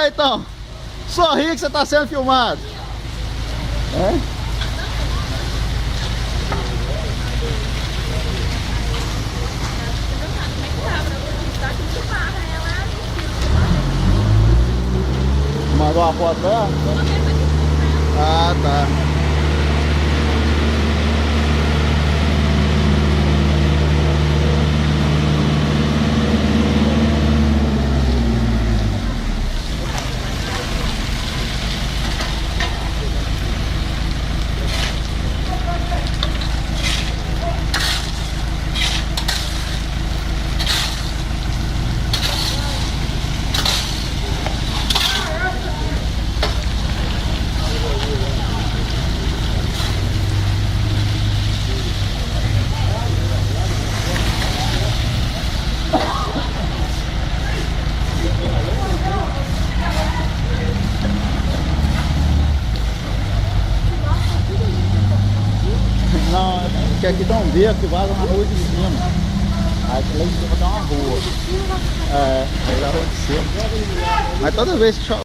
Leitão. Sorri que você tá sendo filmado. É? Mandou uma foto dela? Ah, tá. Não, porque aqui tem um beco que vaza na rua de cima. Aí lá em cima tem uma rua. É, aí na rua de cima. Mas toda vez que chove.